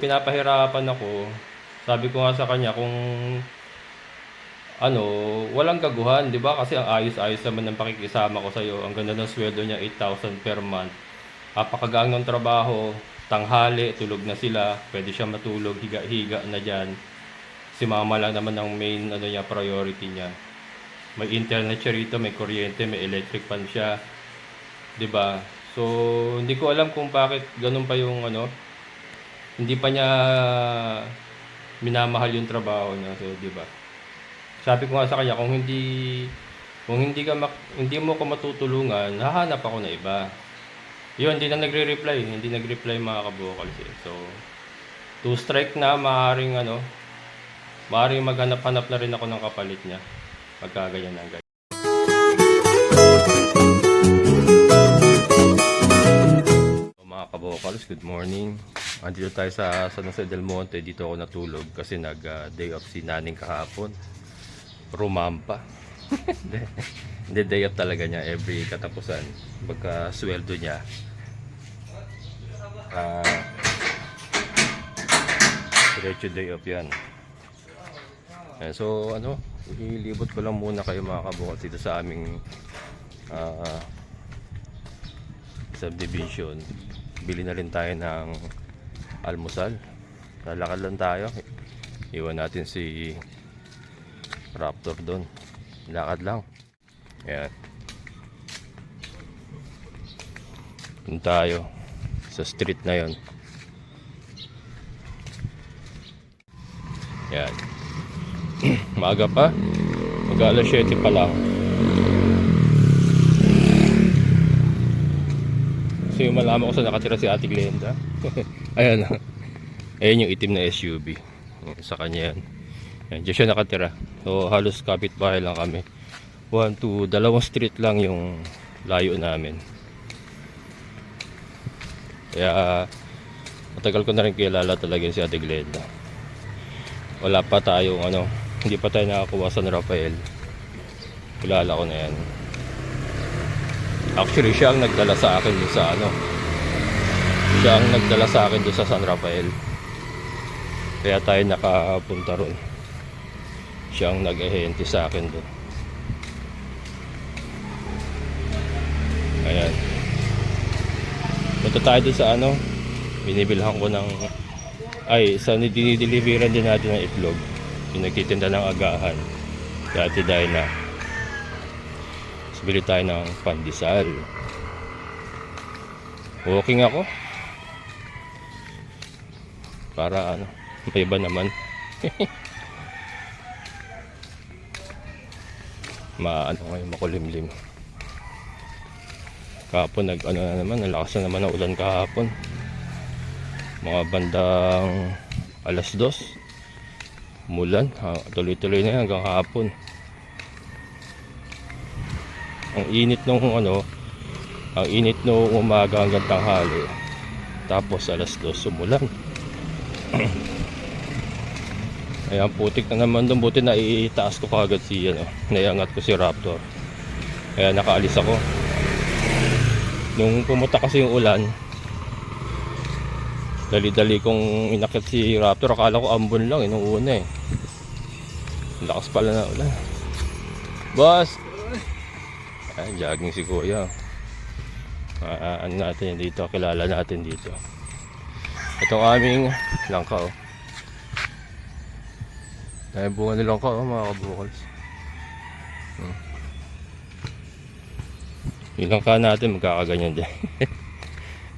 Pinapahirapan ako. Sabi ko nga sa kanya kung ano, walang gaguhan, 'di ba? Kasi ang ayos-ayos naman ng pakikisama ko sa'yo. Ang ganda ng sweldo niya, 8,000 per month. Napakagaan ng trabaho, tanghali, tulog na sila, pwede siya matulog, higa-higa na diyan. Si mama lang naman ang main ano niya, priority niya. May internet siya rito, may kuryente, may electric fan siya, 'di ba? So, hindi ko alam kung bakit ganun pa yung ano, hindi pa niya minamahal yung trabaho niya. So, 'di ba? Sabi ko nga sa kanya kung hindi mo ko matutulungan, hahanap ako na iba. Yun, hindi nagre-reply mga kabukals eh. So, two strike na, maaaring maghanap-hanap na rin ako ng kapalit niya. Pagka ganyan na ganyan. So, mga kabukals, good morning. Andito tayo sa San Jose del Monte. Dito ako natulog kasi day off si Naning kahapon. Rumampa. Hindi, day off talaga niya every katapusan. Pagka sweldo niya, diretso day off yan. So ilibot ko lang muna kayo mga kabukals dito sa aming subdivision. Bili na rin tayo ng almusal. Lalakad lang tayo. Iwan natin si Raptor doon. Lakad lang. Ayan. Doon tayo sa street na yon. Ayan. Maaga pa. Mag-alas 7 pa lang. So yung malaman ko sa nakatira si Ate Glenda. Ayan. Ayan yung itim na SUV. Sa kanya yan. Ayan, dyan siya nakatira. So halos kapitbahay lang kami. 2 street lang yung layo namin. Kaya matagal ko na rin kilala talaga si Ate Glenda. Wala pa tayong hindi pa tayo nakakuha sa San Rafael. Kilala ko na yan. Actually siya ang nagdala sa akin doon sa siya ang nagdala sa akin doon sa San Rafael. Kaya tayo nakapunta ron. Siya ang nag-ahente sa akin doon. Ayan. Punta tayo doon sa binibilhan ko ng dinideliveran din natin ng itlog. Yung nagtitinda ng agahan. Dati dahil na bili tayo ng pandesal. Walking ako para may iba naman. Ngayon makulimlim. Kahapon na naman, nalakas na naman ang ulan kahapon. Mga bandang alas 2 umulan, tuloy-tuloy na yan hanggang hapon. Ang init nung umaga hanggang tanghali. Tapos alas 2 umulan. Ayan, putik na naman doon. Buti na itaas ko kagad naiangat ko si Raptor. Kaya nakaalis ako. Nung pumunta kasi yung ulan, dali-dali kong inakit si Raptor. Akala ko ambon lang nung una eh. Lakas pala na ulan. Boss! Ay, jogging si Kuya. Natin dito, kilala natin dito. Itong aming langka Ay, bunga ni langka mga kabukals. Yung langka natin magkakaganyan din.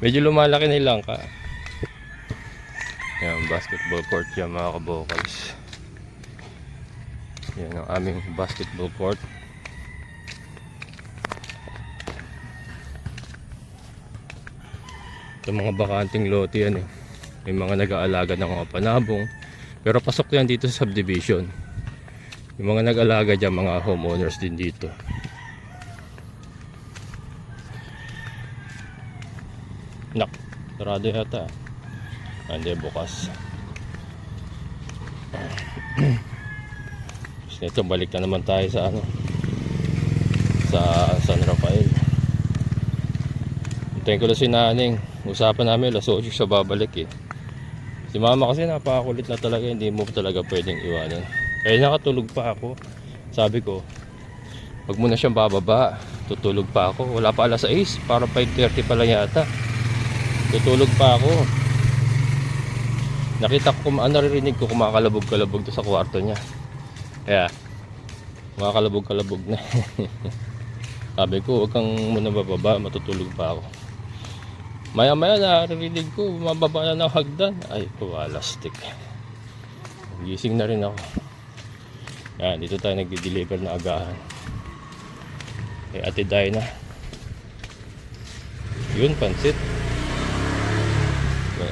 Medyo lumalaki na yung langka. Yan, basketball court yan mga kabukals. Yan ang aming basketball court. Ito mga bakanting lote yan eh. May mga nag-aalaga ng mga panabong. Pero pasok yan dito sa subdivision. Yung mga nag-aalaga dyan, mga homeowners din dito. Sarado yata. Hindi, bukas. Ito, balik na naman tayo sa sa San Rafael. Hintayin ko na si Naning. Usapan namin alas 8 siya babalik eh. Si mama kasi napakakulit na talaga, hindi mo talaga pwedeng iwanan. Kaya nakatulog pa ako. Sabi ko, wag mo na siyang bababa. Tutulog pa ako. Wala pa alas 6, para 5:30 pa lang yata. Tutulog pa ako. Nakita ko, naririnig ko kumakalabog-kalabog to sa kwarto niya. Kaya, kumakalabog-kalabog na. Sabi ko, wag kang muna bababa, matutulog pa ako. Maya-maya naririnig ko, mababa na ng hagdan. Ay, walastik. Gising na rin ako. Yan, dito tayo nagdi-deliver na agahan. Kay Ate Dinah. Yun, pansit.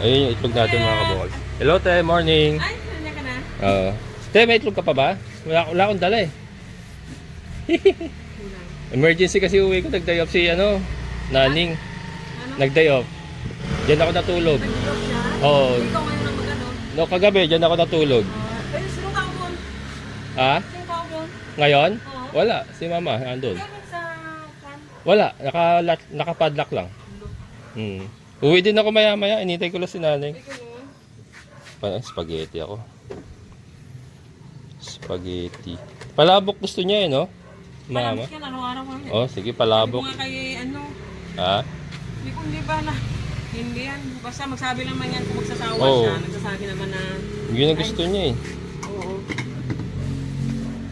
Ayun yung itlog natin mga kabukal. Hello, te. Morning. Ay, nandiyan ka na? Te, may itlog ka pa ba? Wala akong dala eh. Emergency kasi uwi ko. Nag-day off si Naning. Nag-day off. Diyan ako natulog. Nag-drop siya? Oo. Ikaw ngayon ang mag-ano? No, kagabi, diyan ako natulog. Pero sino ka ako doon? Ha? Sino ka ako doon? Ngayon? Oo. Wala. Si mama, andun. Kaya sa farm? Wala. Nakapadlock lang. Uwi din ako maya-maya. Inintay ko lang si nanay. Spaghetti ako. Spaghetti. Palabok gusto niya no? Mama. Palabok yan, araw-araw ko. Oh, sige, palabok. Sabi ko nga kay Ha? hindi ba na, hindi yan. Basta magsabi lang man yan kung magsasawa Oo. siya. Nagsasabi naman na, Yun ang gusto niya eh. oo.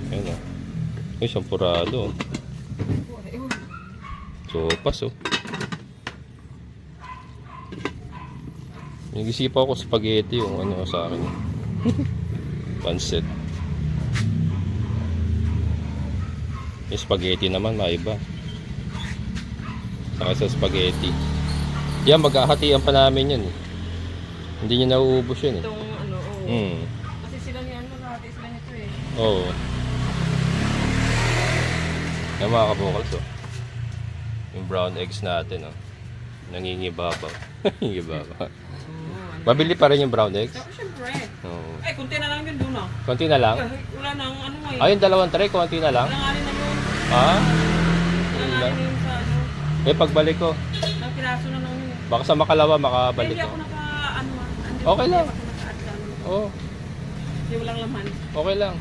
Ayun Ay, sampurado. Ayun. Sopas Nag-isipan ako spaghetti yung sa akin. Pansit. Yung spaghetti naman maiba. Saka sa spaghetti. Yan, maghahatian pa namin yan eh. Hindi niya nauubos yun eh. Itong oo. Kasi sila ni lahat sila nito eh. Oo. Yan mga kabukals yung brown eggs natin nangingibabaw. Nangingibabaw. Mabili pa rin yung brown eggs? Siyempre. Oo. Ay, kunti na lang yun doon Konti na lang? Wala nang ngayon. Ayun, dalawang tray, konti na lang? Wala nga rin na yun. Ha? Wala nga rin na yun sa Pagbalik ko, Ang piraso na lang yun. baka sa Makalawa makabalik Hindi ko. ako Okay lang. Oo, Hindi mo lang laman. okay lang.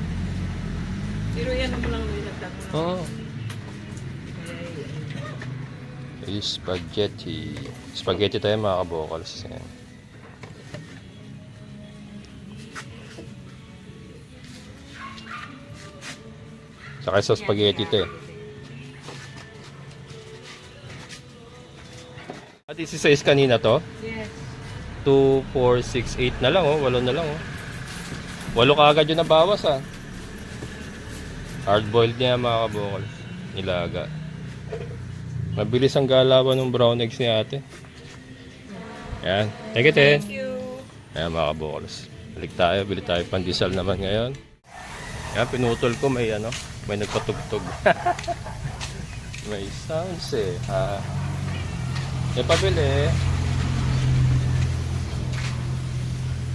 Pero yan mo lang nilagdag mo. Oo. Spaghetti. Spaghetti tayo mga kabokals. Yan. Saka sa spaghetti ito eh. At isi-size kanina to? Yes. 2, 4, 6, 8 na lang 8 na lang 8 kaagad yung nabawas Hard boiled niya mga kabokals. Nilaga. Mabilis ang galawan ng brown eggs ni ate. Yan. Thank you, te. Thank you. Ayan mga kabokals. Balik tayo. Bili tayo pandesal naman ngayon. Yan, pinutol ko. May nagpatugtog. May sounds eh. May pabili.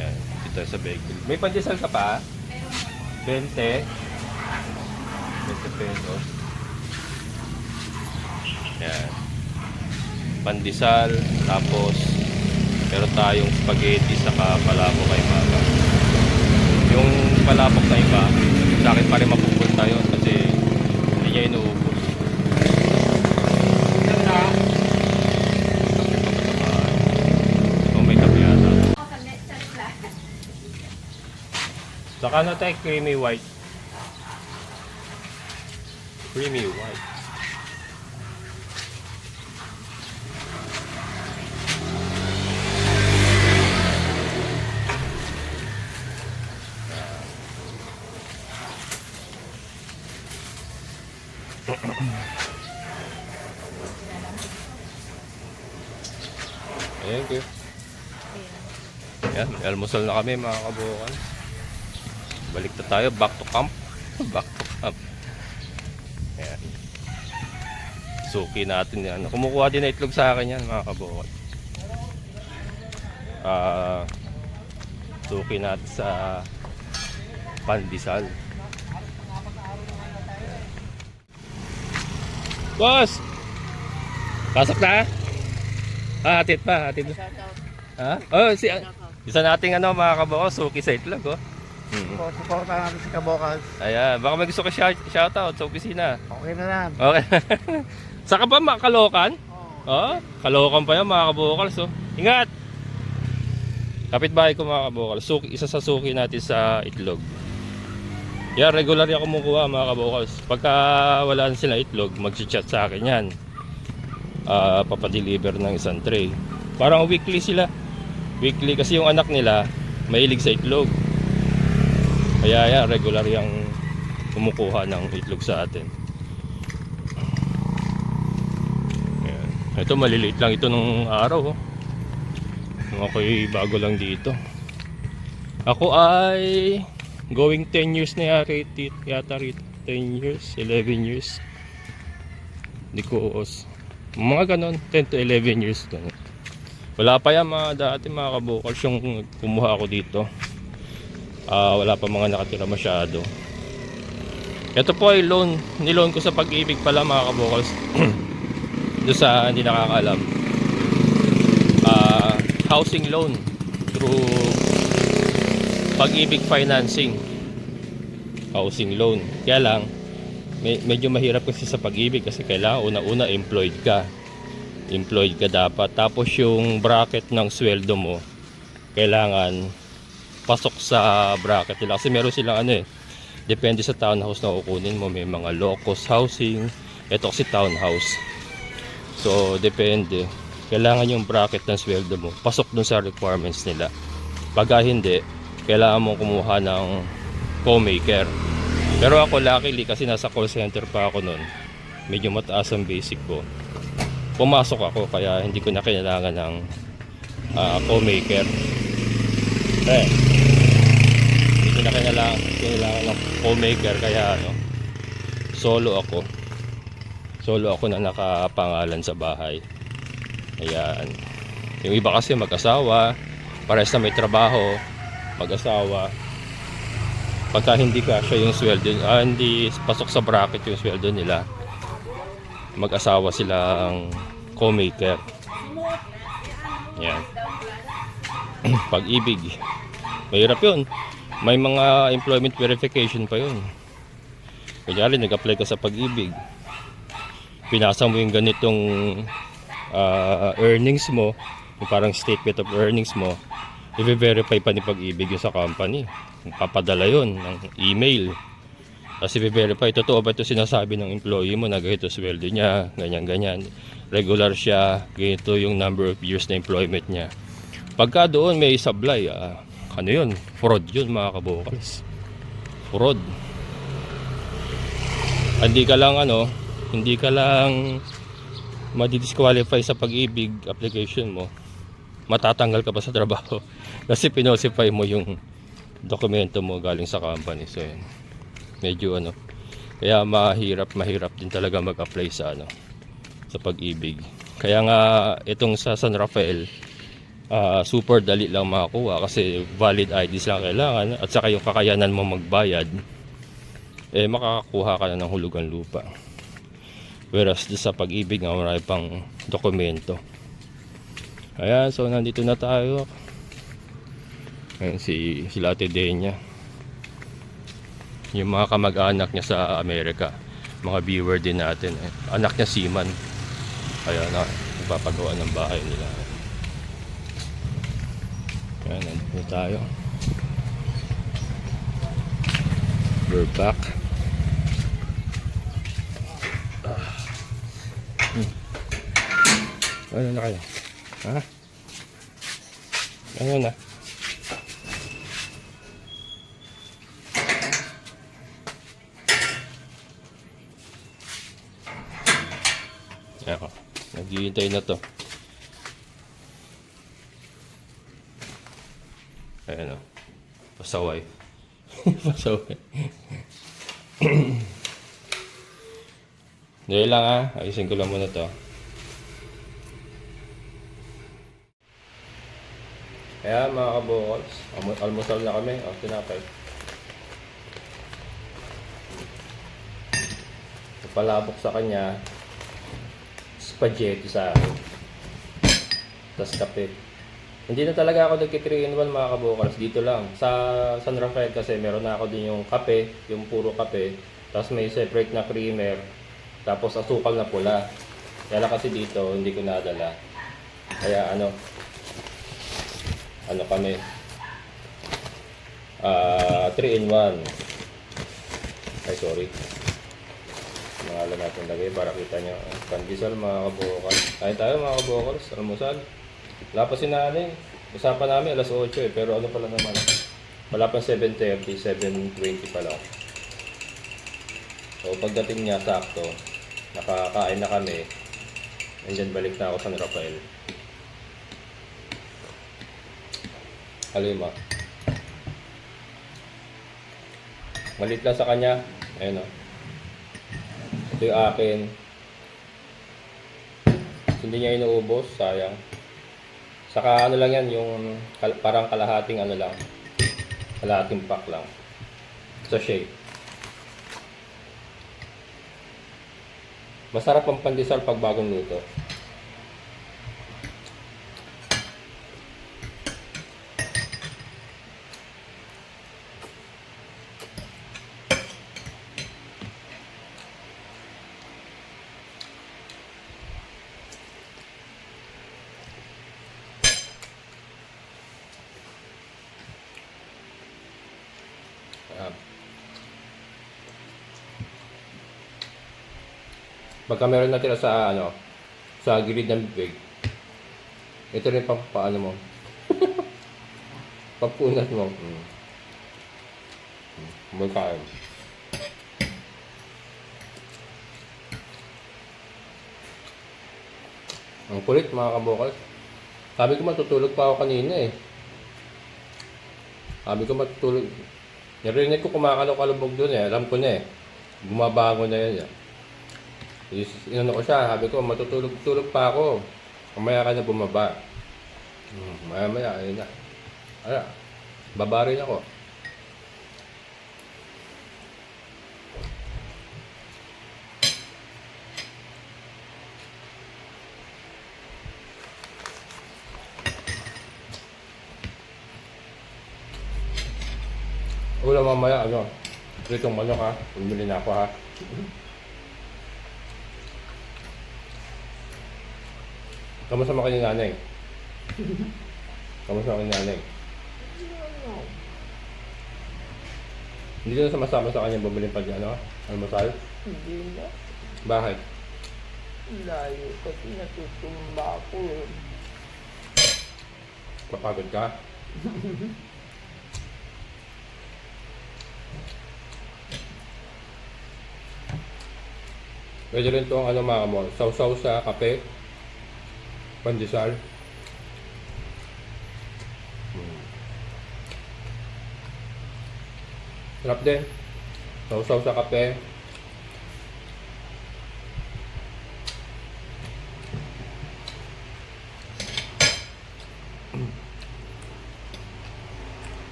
Yan. Dito sa bakery. May pandesal ka pa? 20. 20 pesos. Yan. Pandesal. Tapos meron tayong spaghetti saka palabok kay mama. Yung palabok na iba, sa akin pa rin mapupunta yun kasi hindi niya inuubos. May kape yata. Saka na tayo creamy white. Creamy white. Thank you. Yan, almusal na kami mga kabukan. Balik na tayo, back to camp. Back to camp. Yan. Suki natin yan. Kumukuha din na itlog sa akin yan mga kabukan. Suki natin sa pandesal. Boss! Pasok na? Hatid pa, hatid. Ha? Oh, Isa nating ano mga kabokals, suki sa itlog oh. Supportan natin si Kabokals. Ayan, baka may gusto ka shoutout sa opisina. Okay na lang. Okay. Saka ba Kalokan? Oh, Kalokan pa yan mga kabokals oh. Ingat! Kapitbahay ko mga kabokals, isa sa suki natin sa itlog. Yan, regular yung kumukuha mga kabokals. Pagka wala na sila itlog, mag-chat sa akin yan. Papadeliver ng isang tray. Parang weekly sila. Weekly kasi yung anak nila mahilig sa itlog. Kaya yan, regular yung kumukuha ng itlog sa atin. Ayan. Ito maliliit lang ito nung araw oh. Ako'y bago lang dito. Ako ay going 10 years na yata rito. 10 years, 11 years. Hindi ko mga ganon, 10 to 11 years ganon. Wala pa yan mga dati mga kabokals yung kumuha ako dito. Wala pa mga nakatira masyado. Ito po ay niloan ko sa Pag-ibig pala mga kabokals. Doon sa hindi nakakaalam, housing loan through Pag-ibig financing. Housing loan. Kaya lang medyo mahirap kasi sa Pag-ibig kasi kailangan una-una employed ka dapat, tapos yung bracket ng sweldo mo kailangan pasok sa bracket nila kasi meron silang depende sa townhouse na kukunin mo, may mga low-cost housing, ito kasi townhouse, so depende, kailangan yung bracket ng sweldo mo pasok dun sa requirements nila. Pagka hindi, kailangan mo kumuha ng co-maker. Pero ako luckily kasi nasa call center pa ako nun, medyo mataas ang basic ko, pumasok ako kaya hindi ko na kailangan ng co-maker. Hindi ko na kailangan ng co-maker kaya solo ako na nakapangalan sa bahay. Ayan. Yung iba kasi mag-asawa, parehas na may trabaho, mag-asawa. Pagka hindi kasya yung sweldo, hindi pasok sa bracket yung sweldo nila, mag-asawa silang co-maker. Yan. Pag-ibig, mahirap yun. May mga employment verification pa yun. Kunyari nag-apply ka sa Pag-ibig, pinasa mo yung ganitong earnings mo, yung parang statement of earnings mo, i-verify pa ni Pag-ibig yun sa company. Papadala yun ng email. Kasi i-verify, totoo ba ito sinasabi ng employee mo na ganito sweldo niya, ganyan-ganyan, regular siya, ganito yung number of years na employment niya. Pagka doon may sablay, ano yun? Fraud yun mga kabokals. Fraud. Hindi ka lang madidisqualify sa Pag-ibig application mo, matatanggal ka pa sa trabaho kasi pinosify mo yung dokumento mo galing sa company. So yun, medyo kaya mahirap din talaga mag-apply sa sa Pag-ibig. Kaya nga itong sa San Rafael, super dali lang makakuha kasi valid IDs lang kailangan at saka yung kakayanan mo magbayad, makakakuha ka na ng hulugan lupa. Whereas sa Pag-ibig nga marami pang dokumento. Ayan, so nandito na tayo. Ayan sila Ate Denya, yung mga kamag-anak niya sa Amerika, mga viewer din natin. Anak niya seaman. Ayan na, nagpapagawa ng bahay nila. Ayan, nandito tayo. We're back. Ano na kayo? Ha? Ano na? Ayan, naghihintay na to. Ayan o. Pasaway. Pasaway. Dahil lang ayusin ko lang muna to. Kaya mga kabokals, almusal na kami. Tinapay. Palabok sa kanya, spaghetti sa akin, tapos kape. Hindi na talaga ako nagki 3 in 1 mga kabukals. Dito lang. Sa San Rafael kasi meron na ako din yung kape, yung puro kape. Tapos may separate na creamer. Tapos asukal na pula. Kaya lang kasi dito, hindi ko nadala. Kaya ano kami, 3 in 1. Ay, sorry. Pangalan natin lagay para kita nyo. Pandesal mga kabukals. Kain tayo mga kabukals. Almusal. Wala pa si nanay. Usapan namin alas 8 eh. Pero ano pala naman. Wala pa 7:30, 7:20 pa lang. So pagdating niya sakto, nakakain na kami. And then balik na ako sa San Rafael. Halima. Malit lang sa kanya. Ayun o. Ito yung akin. Hindi niya inuubos. Sayang. Saka ano lang yan, yung parang kalahating ano lang. Kalahating pack lang. Sa shake. Masarap ang pandesal pag bagong luto. Pagka meron natira sa sa gilid ng bibig, ito rin pang paano mo. Pagpunat mo. Magkain. Ang kulit mga kabukal. Sabi ko matutulog pa ako kanina eh. Sabi ko matutulog. Narinig ko kumakalo-kalubog doon eh. Alam ko na eh. Bumabango na yan eh. Inano ko siya, sabi ko matutulog-tulog pa ako. Mamaya ka na bumaba. Maya, ayun na. Ala, baba rin ako. Ulam mamaya, pritong manok ha. Bumili na ako ha. Kamusta mo kayo nanay? Kamusta mo kayo nanay? Hindi na sumasama sa kanya bumili pag almusal? Hindi na. Bakit? Layo kasi natutumba ako eh. Papagod ka? Pwede rin itong mga mo, sausaw sa kape, pandesal. Sarap din. Sausaw sa kape.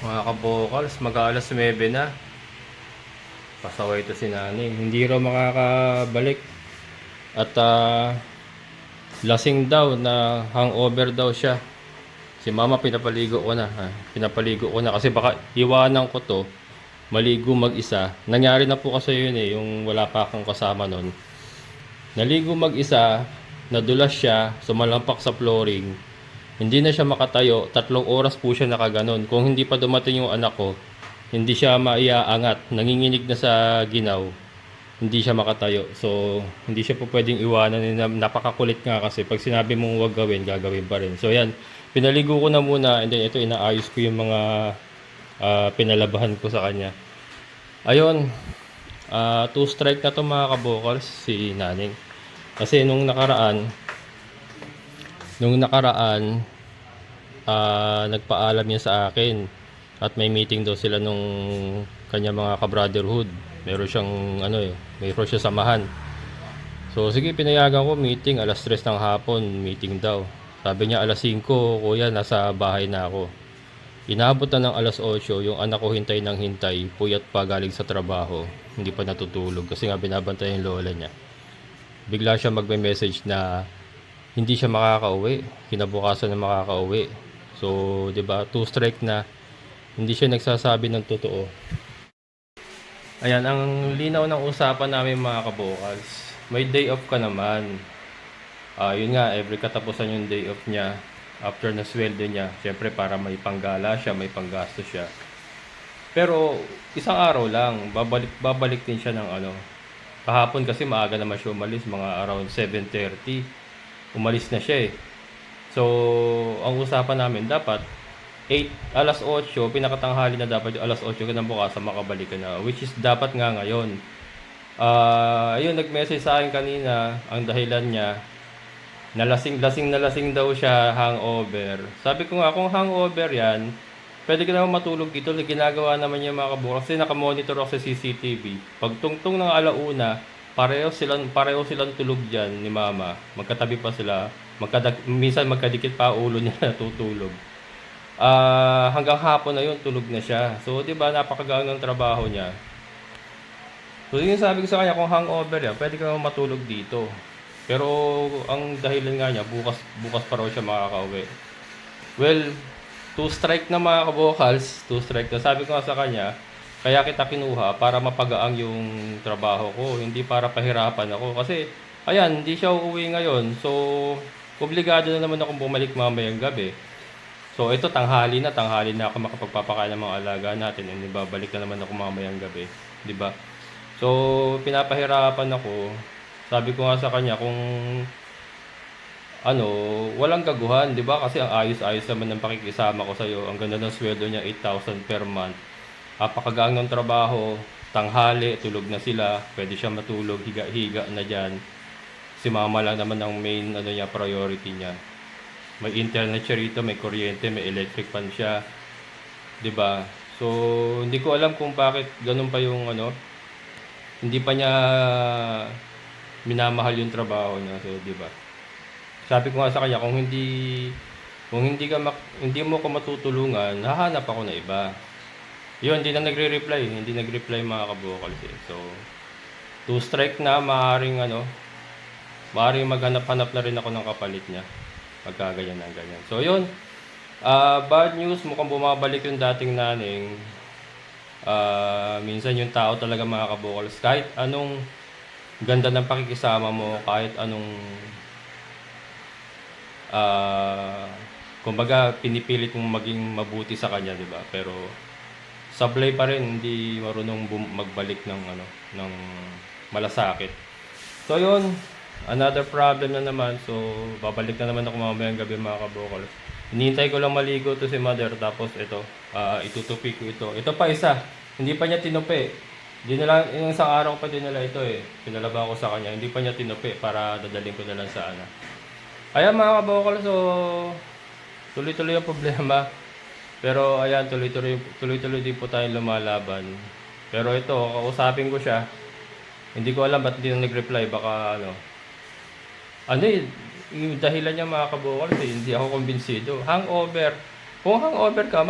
Mga kabokals, mag-aalas 9 na. Pasaway ito si nanay. Hindi raw makakabalik. At lasing daw na hangover daw siya. Si mama pinapaligo ko na. Pinapaligo ko na kasi baka iwanan ko to. Maligo mag-isa. Nangyari na po kasi yun eh. Yung wala pa akong kasama nun. Naligo mag-isa. Nadulas siya. Sumalampak sa flooring. Hindi na siya makatayo. 3 oras po siya nakaganon. Kung hindi pa dumating yung anak ko, hindi siya maiaangat. Nanginginig na sa ginaw. Hindi siya makatayo. So, hindi siya po pwedeng iwanan. Napakakulit nga kasi. Pag sinabi mong huwag gawin, gagawin pa rin. So, yan. Pinaligo ko na muna. And then, ito, inaayos ko yung mga pinalabahan ko sa kanya. Ayun. 2 strike na to mga kabokals. Si Naning. Kasi nung nakaraan, nagpaalam niya sa akin at may meeting daw sila nung kanya mga ka-brotherhood. Meron siyang mayroon siya samahan. So sige, pinayagan ko meeting alas 3 ng hapon, meeting daw. Sabi niya alas 5, kuya, nasa bahay na ako. Inabot na ng alas 8, yung anak ko hintay ng hintay, puyat pa galing sa trabaho. Hindi pa natutulog kasi nga binabantay yung lola niya. Bigla siya magme-message na hindi siya makakauwi. Kinabukasan na makakauwi. So, 'di ba? 2 strike na. Hindi siya nagsasabi ng totoo. Ayan, ang linaw ng usapan namin mga kabokals. May day off ka naman. Yun nga, every katapusan yung day off niya. After na sweldo niya, syempre para may panggala siya, may panggasto siya. Pero isang araw lang, babalik din siya ng ano. Kahapon kasi maaga naman siya umalis, mga around 7:30. Umalis na siya eh. So, ang usapan namin dapat alas 8, pinakatanghali na dapat yung alas 8 ka ng bukasan makabalik ka na. Which is dapat nga ngayon. Ayun, nag-message sa akin kanina, ang dahilan niya, lasing daw siya, hangover. Sabi ko nga, kung hangover yan, pwede ka naman matulog dito. Ginagawa naman niya mga kabukas. Kasi nakamonitor ako sa CCTV. Pag tungtong ng alauna, pareho silang tulog dyan ni mama. Magkatabi pa sila. Minsan magkadikit pa ulo niya natutulog. Hanggang hapon na yun, tulog na siya. So, di ba, napakagaan ng trabaho niya. So, yun sabi ko sa kanya, kung hangover yan, pwede ka naman matulog dito. Pero, ang dahilan nga niya, bukas pa raw siya makakauwi. Well, 2 strike na mga kabokals, 2 strike na. Sabi ko nga sa kanya, kaya kita kinuha para mapagaang yung trabaho ko, hindi para pahirapan ako. Kasi, ayan, hindi siya uuwi ngayon. So, obligado na naman akong bumalik mamayang gabi. So, ito tanghali na ako makapagpapakain ng mga alaga natin. And babalik na naman ako mamayang gabi. 'Di ba? So, pinapahirapan ako. Sabi ko nga sa kanya kung walang gaguhan, 'di ba? Kasi ang ayos-ayos naman ng pakikisama ko sa iyo. Ang ganda ng sweldo niya, 8,000 per month. Napakagaan ng trabaho, tanghali, tulog na sila. Pwede siya matulog, higa-higa na diyan. Si mama lang naman ang main niya, priority niya. May internet siya rito, may kuryente, may electric fan siya. 'Di ba? So, hindi ko alam kung bakit ganun pa yung hindi pa niya minamahal yung trabaho niya. So, 'di ba? Sabi ko nga sa kanya, kung hindi mo ko matutulungan, hahanap ako na iba. Yun, hindi nagre-reply mga kabokals eh. So, 2 strike na, maaaring maghanap-hanap na rin ako ng kapalit niya. Pagka ganyan. So, yun. Bad news, mukhang bumabalik yung dating naning. Minsan yung tao talaga mga kabokals, kahit anong ganda ng pakikisama mo, kahit anong kumbaga pinipilit mong maging mabuti sa kanya, 'di ba? Pero sablay pa rin, hindi marunong magbalik ng malasakit. So, yun. Another problem na naman. So, babalik na naman ako mamayang gabi mga kabokals. Hinihintay ko lang maligo to si mother. Tapos ito, itutupi ko ito. Ito pa isa. Hindi pa niya tinupi. Yung isang araw pa dinala ito eh. Pinalaba ko sa kanya. Hindi pa niya tinupi para dadaling ko na lang sa Ayan mga kabokals. So, tuloy-tuloy ang problema. Pero ayan, tuloy-tuloy din po tayong lumalaban. Pero ito, kausapin ko siya. Hindi ko alam ba't hindi na nag-reply. Baka yung dahilan niya mga kabokals hindi ako kumbinsido. Hangover. Kung hangover ka,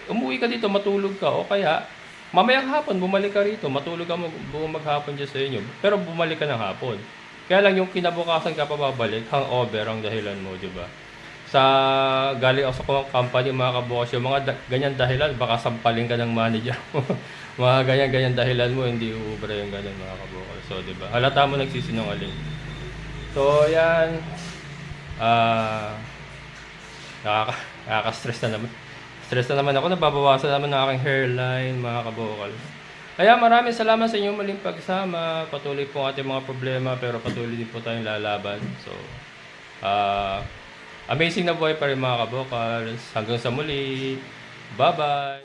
umuwi ka dito, matulog ka. O kaya, mamayang hapon, bumalik ka rito. Matulog ka buong maghapon dyan sa inyo. Pero bumalik ka ng hapon. Kaya lang yung kinabukasan ka pa babalik, hangover ang dahilan mo, di ba? Galing ako sa company mga kabokals, yung mga ganyan dahilan, baka sampalin ka ng manager mo. Mga ganyan dahilan mo, hindi uubra yung ganyan mga kabokals. So, di ba? Halata mo nagsisinungaling. So, yan. Nakaka-stress na naman. Stress na naman ako. Nababawasan naman ng aking hairline, mga kabokals. Kaya maraming salamat sa inyong maling pagsama. Patuloy po ang ating mga problema, pero patuloy din po tayong lalaban. So, amazing na buhay pa rin mga kabokals. Hanggang sa muli. Bye-bye!